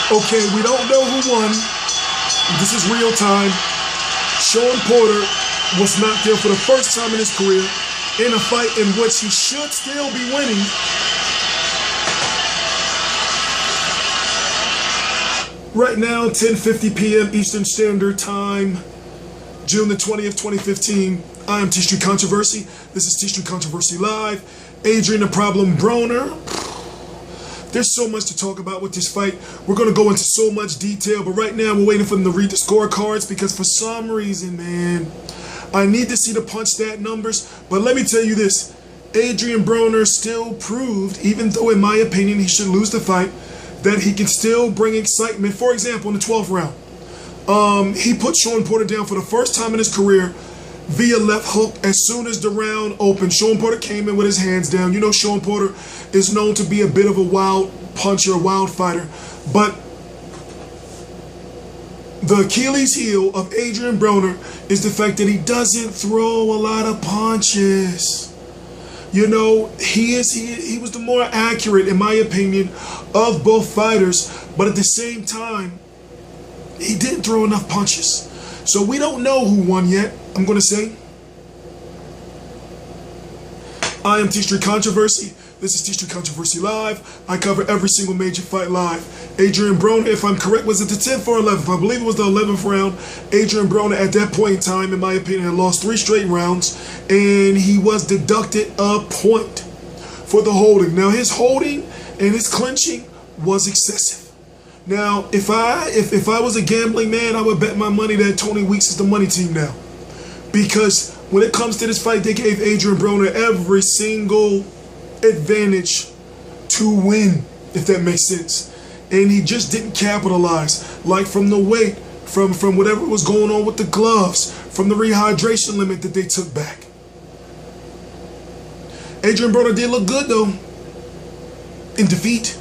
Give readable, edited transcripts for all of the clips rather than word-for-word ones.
Okay, we don't know who won. This is real time. Shawn Porter was knocked out for the first time in his career in a fight in which he should still be winning. Right now, 10:50 p.m. Eastern Standard Time, June the 20th, 2015. I am T-Street Controversy. This is T-Street Controversy Live. Adrien the Problem Broner. There's so much to talk about with this fight. We're going to go into so much detail, but right now we're waiting for them to read the scorecards because for some reason, man, I need to see the punch stat numbers. But let me tell you this. Adrien Broner still proved, even though in my opinion he should lose the fight, that he can still bring excitement. For example, in the 12th round, he put Shawn Porter down for the first time in his career via left hook as soon as the round opened. Shawn Porter came in with his hands down. You know Shawn Porter is known to be a bit of a wild puncher, a wild fighter. But the Achilles heel of Adrien Broner is the fact that he doesn't throw a lot of punches. You know, he was the more accurate, in my opinion, of both fighters. But at the same time, he didn't throw enough punches. So we don't know who won yet, I'm going to say. I am T-Street Controversy. This is T-Street Controversy Live. I cover every single major fight live. Adrien Broner, if I'm correct, was it the 10th or 11th? I believe it was the 11th round. Adrien Broner, at that point in time, in my opinion, had lost 3 straight rounds. And he was deducted a point for the holding. Now, his holding and his clinching was excessive. Now, if I was a gambling man, I would bet my money that Tony Weeks is the money team now. Because when it comes to this fight, they gave Adrien Broner every single advantage to win, if that makes sense. And he just didn't capitalize. Like from the weight, from whatever was going on with the gloves, from the rehydration limit that they took back. Adrien Broner did look good, though, in defeat,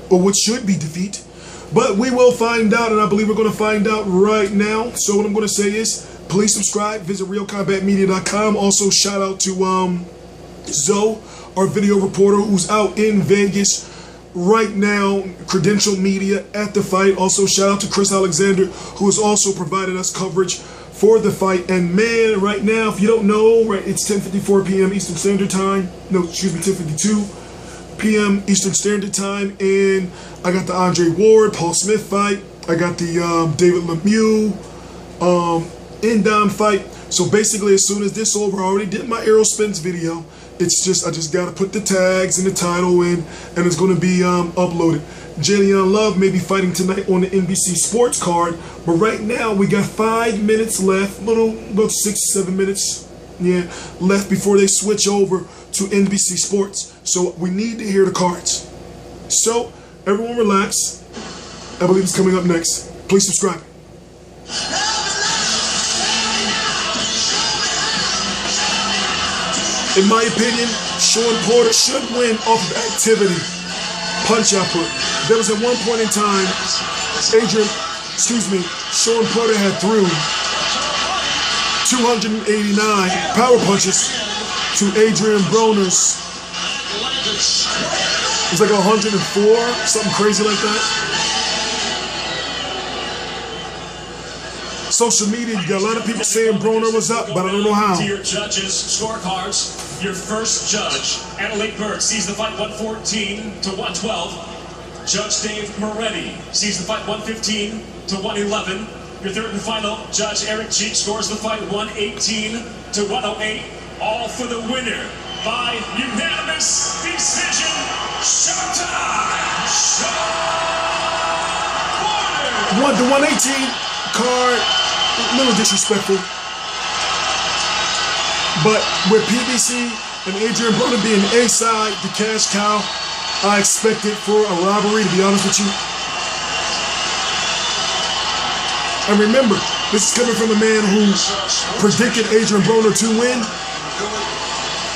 or what should be defeat. But we will find out, and I believe we're going to find out right now. So what I'm going to say is, please subscribe, visit realcombatmedia.com. Also, shout out to Zoe, our video reporter, who's out in Vegas right now, credential media at the fight. Also, shout out to Chris Alexander, who has also provided us coverage for the fight. And man, right now, if you don't know, right, it's 10:54 p.m. Eastern Standard Time. No, excuse me, 10:52 p.m. Eastern Standard Time, and I got the Andre Ward, Paul Smith fight. I got the David Lemieux Indom fight. So basically, as soon as this over, I already did my Aero Spins video. It's just, I just got to put the tags and the title in, and it's going to be uploaded. Jillian Love may be fighting tonight on the NBC Sports card, but right now we got 5 minutes left, about 6-7 minutes, yeah, left before they switch over to NBC Sports. So we need to hear the cards. So everyone relax. I believe it's coming up next. Please subscribe. In my opinion, Shawn Porter should win off of activity, punch output. There was at one point in time, Shawn Porter had threw 289 power punches to Adrien Broner's. It's like 104, something crazy like that. Social media, you got a lot of people saying Broner was up, but I don't know how. To your judges' scorecards, your first judge, Adelaide Burke, sees the fight 114 to 112. Judge Dave Moretti sees the fight 115 to 111. Your third and final, Judge Eric Cheek scores the fight 118 to 108. All for the winner by unanimous decision. Showtime! Shawn Porter! The 118 card, a little disrespectful. But with PBC and Adrien Broner being A-side, the cash cow, I expected for a robbery, to be honest with you. And remember, this is coming from a man who predicted Adrien Broner to win.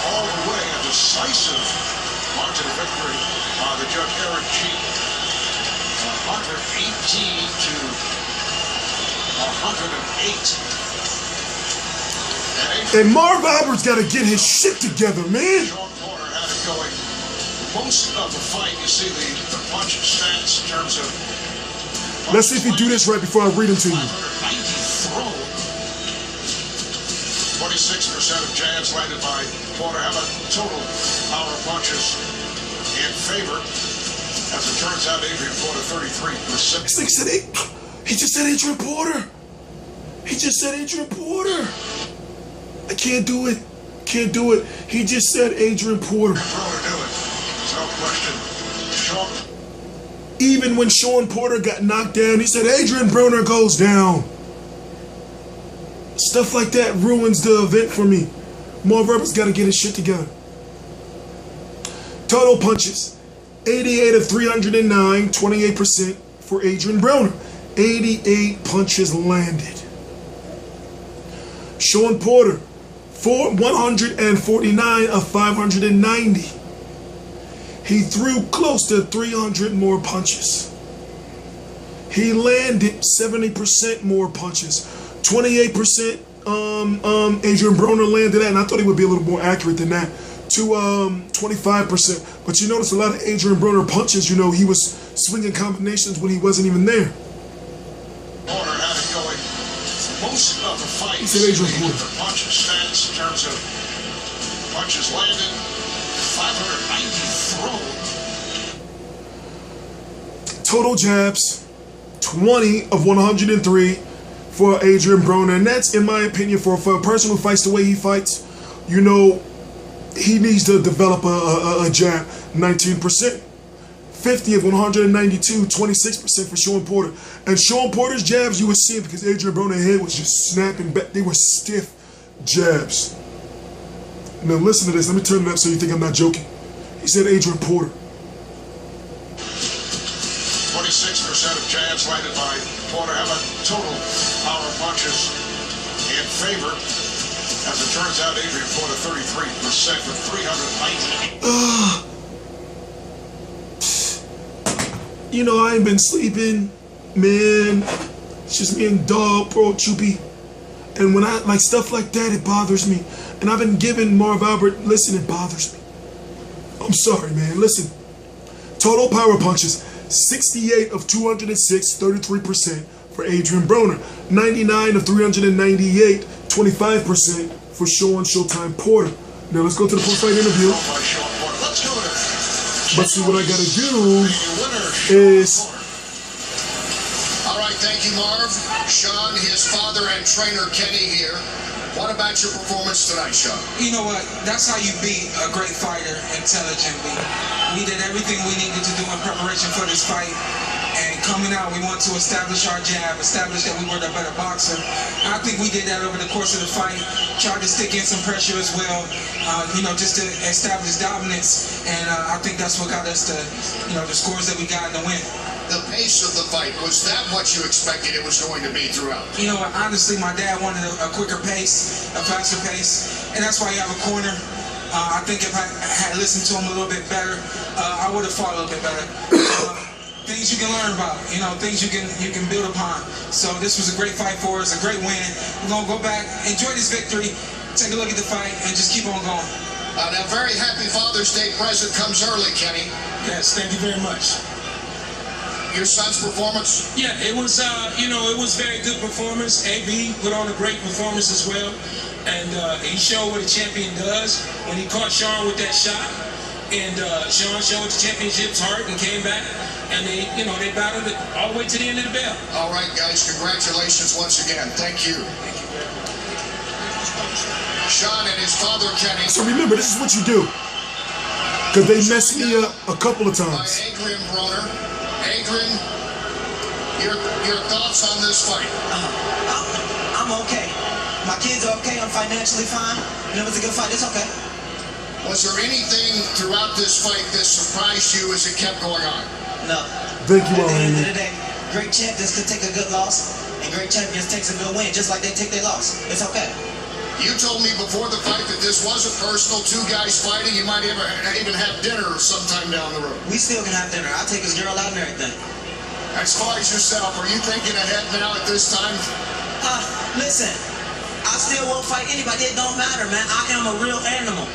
All the way, a decisive margin of victory. The judge Eric Cheek, 118 to 108. And Marv Albert's got to get his shit together, man. Shawn Porter had it going most of the fight. You see the punch stats in terms of Let's see if he do this right before I read them to you. 26% of jabs landed by Porter. How about total power punches in favor? As it turns out, Adrien Porter 33%. This nigga said he just said Adrien Porter. He just said Adrien Porter. I can't do it. Can't do it. He just said Adrien Porter. Broner do it. There's no question. Shawn. Even when Shawn Porter got knocked down, he said Adrien Broner goes down. Stuff like that ruins the event for me. Marv Roberts got to get his shit together. Total punches. 88 of 309, 28% for Adrien Broner. 88 punches landed. Shawn Porter, 149 of 590. He threw close to 300 more punches. He landed 70% more punches. 28% Adrien Broner landed that, and I thought he would be a little more accurate than that, to 25%. But you notice a lot of Adrien Broner punches, you know, he was swinging combinations when he wasn't even there. Porter had it going most of the fight. He said Adrien Porter. The punches stats in terms of punches landed, 590 thrown. Total jabs, 20 of 103 for Adrien Broner. And that's, in my opinion, for a person who fights the way he fights, you know, he needs to develop a jab. 19%. 50 of 192, 26% for Shawn Porter. And Shawn Porter's jabs, you were seeing because Adrien Broner's head was just snapping back. They were stiff jabs. Now listen to this. Let me turn it up so you think I'm not joking. He said Adrien Porter. 26% of jabs landed by Porter. How about total power punches in favor? As it turns out, Adrien Porter 33% for 390. You know, I ain't been sleeping, man. It's just me and dog, bro, Choopy. And when I, like, stuff like that, it bothers me. And I've been giving Marv Albert, listen, it bothers me. I'm sorry, man, listen. Total power punches, 68 of 206, 33% for Adrien Broner. 99 of 398, 25% for Showtime Porter. Now let's go to the post-fight interview. But see, what I gotta do is... All right, thank you, Marv. Shawn, his father and trainer Kenny here. What about your performance tonight, Shawn? You know what? That's how you beat a great fighter intelligently. We did everything we needed to do in preparation for this fight. And coming out, we want to establish our jab, establish that we were the better boxer. I think we did that over the course of the fight. Tried to stick in some pressure as well, you know, just to establish dominance. And I think that's what got us to, you know, the scores that we got in the win. The pace of the fight, was that what you expected it was going to be throughout? You know what, honestly, my dad wanted a quicker pace, a faster pace, and that's why you have a corner. I think if I had listened to him a little bit better, I would have fought a little bit better. Things you can learn about, you know, things you can build upon. So this was a great fight for us, a great win. We're going to go back, enjoy this victory, take a look at the fight, and just keep on going. Now, very happy Father's Day present comes early, Kenny. Yes, thank you very much. Your son's performance? Yeah, it was, you know, it was very good performance. AB put on a great performance as well. And he showed what a champion does when he caught Shawn with that shot. And Shawn showed the championship's heart and came back. And they, you know, they battled it all the way to the end of the bell. All right, guys, congratulations once again. Thank you. Thank you very much. Shawn and his father, Kenny. So remember, this is what you do. Because they messed me up a couple of By times. Adrien Broner. Adrien, your thoughts on this fight? I'm okay. My kids are okay. I'm financially fine. And it was a good fight. It's okay. Was there anything throughout this fight that surprised you as it kept going on? No. Thank you, At the end of Adrien. the day, great champions can take a good loss, and great champions takes a good win, just like they take their loss. It's okay. You told me before the fight that this wasn't personal, two guys fighting. You might even have dinner sometime down the road. We still can have dinner. I'll take his girl out and everything. As far as yourself, are you thinking ahead now at this time? Listen, I still won't fight anybody. It don't matter, man. I am a real animal.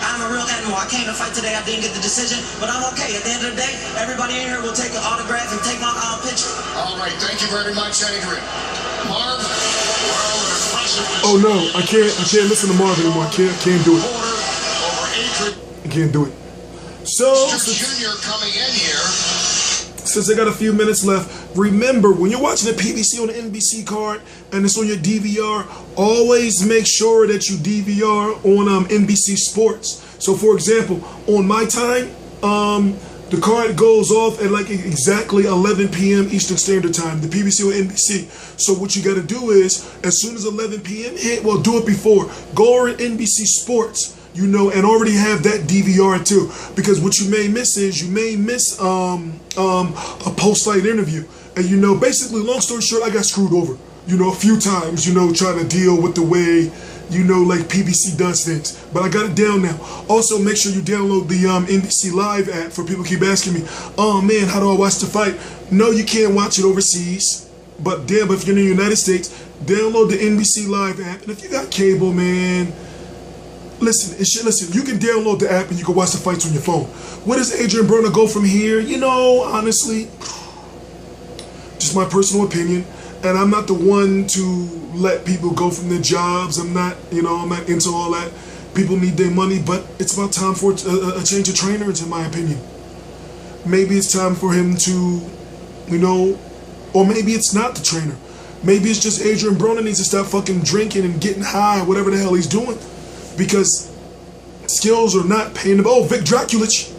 I'm a real animal. I came to fight today. I didn't get the decision, but I'm okay. At the end of the day, everybody in here will take an autograph and take my picture. All right, thank you very much, Adrien. Marv? Well, an impressive Oh no, I can't listen to Marv anymore. I can't do it. Porter over Adrien. I can't do it. So Jr. coming in here. since I got a few minutes left, remember when you're watching the PBC on the NBC card and it's on your DVR, always make sure that you DVR on NBC Sports. So for example, on my time, the card goes off at like exactly 11 p.m. Eastern Standard Time, the PBC or NBC. So what you got to do is, as soon as 11 p.m. hit, well, do it before. Go over to NBC Sports, you know, and already have that DVR too. Because what you may miss is you may miss a post-fight interview. And you know, basically, long story short, I got screwed over, you know, a few times, you know, trying to deal with the way, you know, like PBC does things. But I got it down now. Also, make sure you download the NBC Live app. For people keep asking me, oh man, how do I watch the fight? No, you can't watch it overseas. But damn, if you're in the United States, download the NBC Live app. And if you got cable, man, listen, you can download the app and you can watch the fights on your phone. Where does Adrien Broner go from here? You know, honestly, just my personal opinion. And I'm not the one to let people go from their jobs. I'm not into all that. People need their money, but it's about time for a change of trainers, in my opinion. Maybe it's time for him to, you know, or maybe it's not the trainer. Maybe it's just Adrien Broner needs to stop fucking drinking and getting high, whatever the hell he's doing. Because skills are not paying the bills. Oh, Vic Draculich,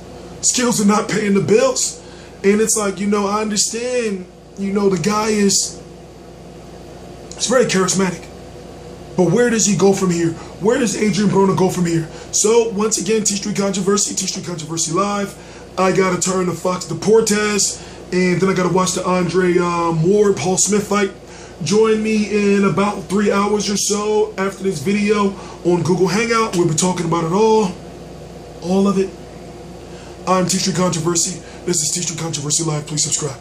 skills are not paying the bills. And it's like, you know, I understand, you know, the guy is, it's very charismatic. But where does he go from here? Where does Adrien Broner go from here? So, once again, T Street Controversy Live. I got to turn to Fox Deportes. And then I got to watch the Andre Ward, Paul Smith fight. Join me in about 3 hours or so after this video on Google Hangout. We'll be talking about it all of it. I'm T Street Controversy. This is T Street Controversy Live. Please subscribe.